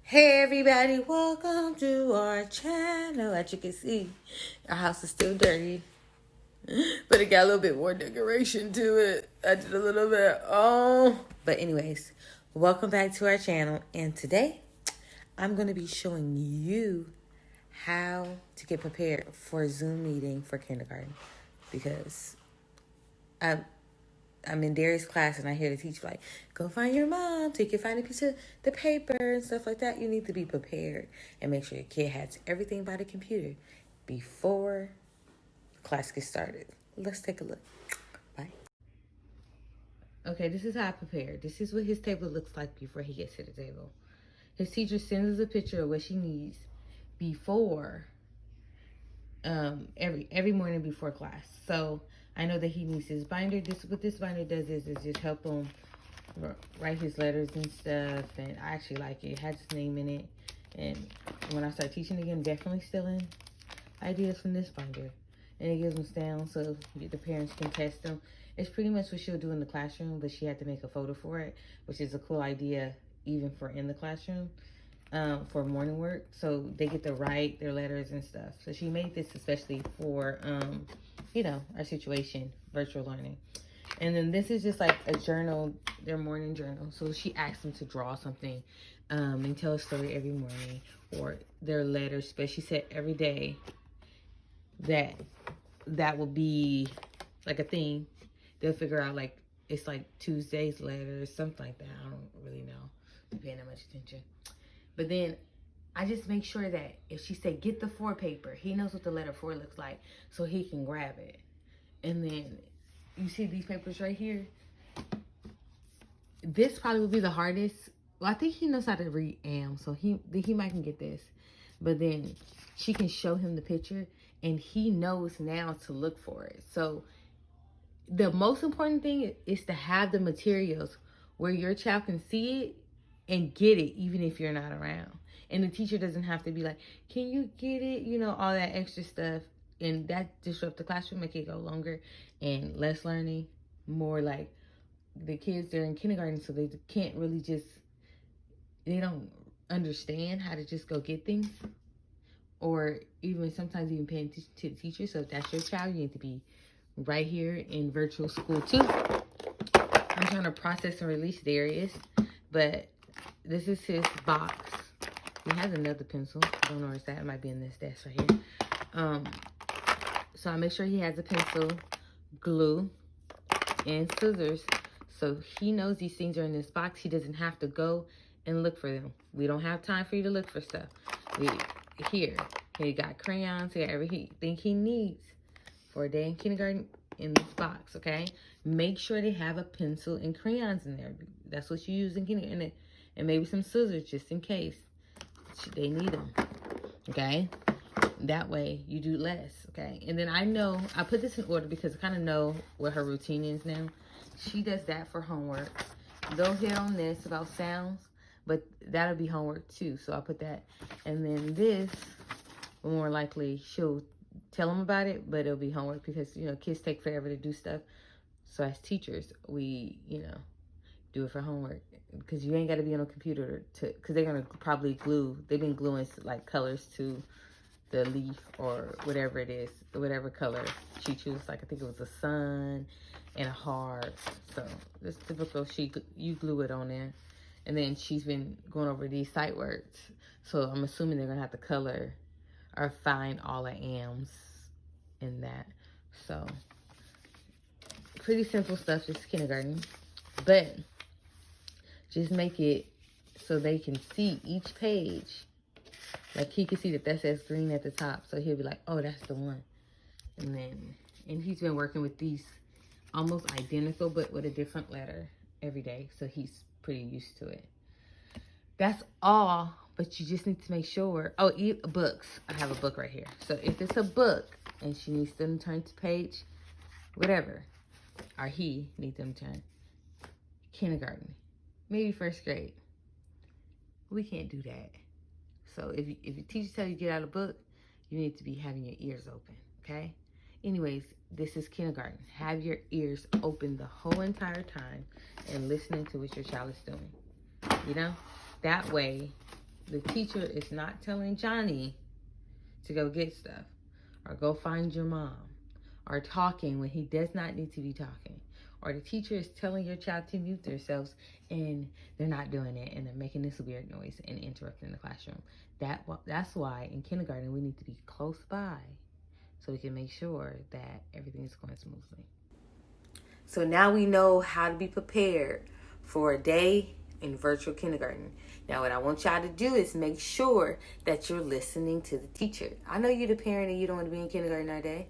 Hey everybody, welcome to our channel. As you can see, our house is still dirty, but it got a little bit more decoration to it. I did a little bit. But anyways, welcome back to our channel. And today, I'm going to be showing you how to get prepared for a Zoom meeting for kindergarten. Because I'm in Darius' class and I hear the teacher like, go find your mom so you can find a piece of the paper and stuff like that. You need to be prepared and make sure your kid has everything by the computer before class gets started. Let's take a look. Bye. Okay, this is how I prepared. This is what his table looks like before he gets to the table. His teacher sends us a picture of what she needs before every morning before class. So I know that he needs his binder. What this binder does is just help him write his letters and stuff. And I actually like it. It has his name in it. And when I start teaching again, definitely stealing ideas from this binder. And it gives them down so the parents can test them. It's pretty much what she'll do in the classroom, but she had to make a photo for it, which is a cool idea even for in the classroom. For morning work, so they get to write their letters and stuff. So she made this especially for our situation, virtual learning. And then this is just like a journal, their morning journal. So she asked them to draw something and tell a story every morning, or their letters. But she said every day that will be like a thing. They'll figure out like it's like Tuesday's letters, something like that. I don't really know. I'm paying that much attention. But then I just make sure that if she said get the 4 paper, he knows what the letter 4 looks like so he can grab it. And then you see these papers right here. This probably would be the hardest. Well, I think he knows how to read AM, so he might can get this. But then she can show him the picture and he knows now to look for it. So the most important thing is to have the materials where your child can see it and get it even if you're not around. And the teacher doesn't have to be like, can you get it? You know, all that extra stuff. And that disrupts the classroom, make it go longer and less learning. More like the kids, they're in kindergarten, so they can't really they don't understand how to just go get things. Or even sometimes even paying attention to the teacher. So if that's your child, you need to be right here in virtual school too. I'm trying to process and release Darius, but this is his box. He has another pencil. I don't know where it's at. It might be in this desk right here. So I make sure he has a pencil, glue, and scissors. So he knows these things are in this box. He doesn't have to go and look for them. We don't have time for you to look for stuff. He got crayons. He got everything he needs for a day in kindergarten in this box, okay? Make sure they have a pencil and crayons in there. That's what you use in kindergarten. And maybe some scissors just in case they need them, okay? That way you do less, okay? And then I put this in order because I kind of know what her routine is now. She does that for homework. They'll hit on this about sounds, but that'll be homework too. So I'll put that. And then this, more likely, she'll tell them about it, but it'll be homework because, kids take forever to do stuff. So as teachers, we, do it for homework because you ain't got to be on a computer because they're going to probably they've been gluing like colors to the leaf or whatever it is, whatever color she chooses. Like I think it was a sun and a heart. So it's typical. You glue it on there. And then she's been going over these sight words. So I'm assuming they're going to have to color or find all the AMs in that. So pretty simple stuff, just kindergarten. But just make it so they can see each page. Like he can see that says green at the top. So he'll be like, oh, that's the one. And he's been working with these almost identical, but with a different letter every day. So he's pretty used to it. That's all, but you just need to make sure. Oh, books. I have a book right here. So if it's a book and she needs them to turn to page, whatever, or he needs them to turn, kindergarten, maybe first grade, we can't do that. So if your teacher tells you to get out a book, you need to be having your ears open, okay? Anyways, this is kindergarten. Have your ears open the whole entire time and listening to what your child is doing. That way the teacher is not telling Johnny to go get stuff or go find your mom or talking when he does not need to be talking, or the teacher is telling your child to mute themselves and they're not doing it and they're making this weird noise and interrupting the classroom. That's why in kindergarten we need to be close by so we can make sure that everything is going smoothly. So now we know how to be prepared for a day in virtual kindergarten. Now what I want y'all to do is make sure that you're listening to the teacher. I know you're the parent and you don't want to be in kindergarten all day,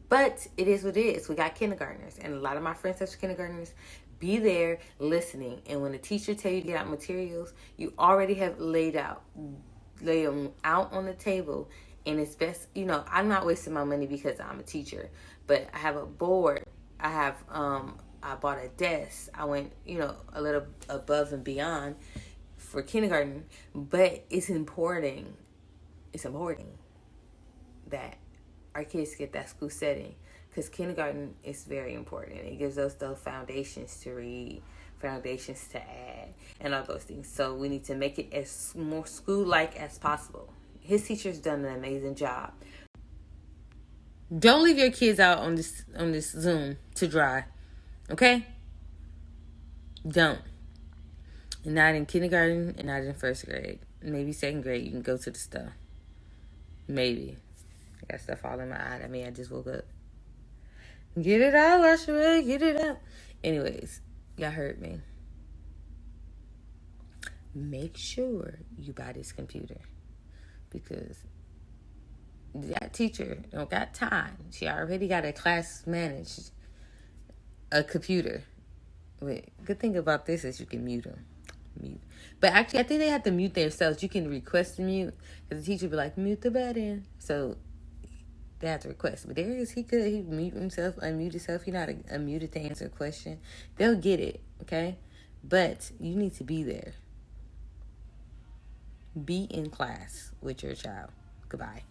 but it is what it is. We got kindergartners, and a lot of my friends have kindergartners. Be there listening, and when the teacher tell you to get out materials, you already have lay them out on the table. And it's best, I'm not wasting my money because I'm a teacher, but I have a board. I bought a desk. I went, a little above and beyond for kindergarten, but it's important that our kids get that school setting, because kindergarten is very important. It gives us those foundations to read, foundations to add, and all those things. So we need to make it as more school-like as possible. His teacher's done an amazing job. Don't leave your kids out on this Zoom to dry, okay? Don't. Not in kindergarten and not in first grade. Maybe second grade you can go to the stuff. Maybe. I got stuff all in my eye. I just woke up. Get it out, Asherah. Get it out. Anyways, y'all heard me. Make sure you buy this computer, because that teacher don't got time. She already got a class managed a computer. Wait, good thing about this is you can mute them. But actually, I think they have to mute themselves. You can request to mute, because the teacher be like, mute the button. So they have to request. But he mute himself, unmute himself. He not unmuted to answer a question. They'll get it, okay? But you need to be there. Be in class with your child. Goodbye.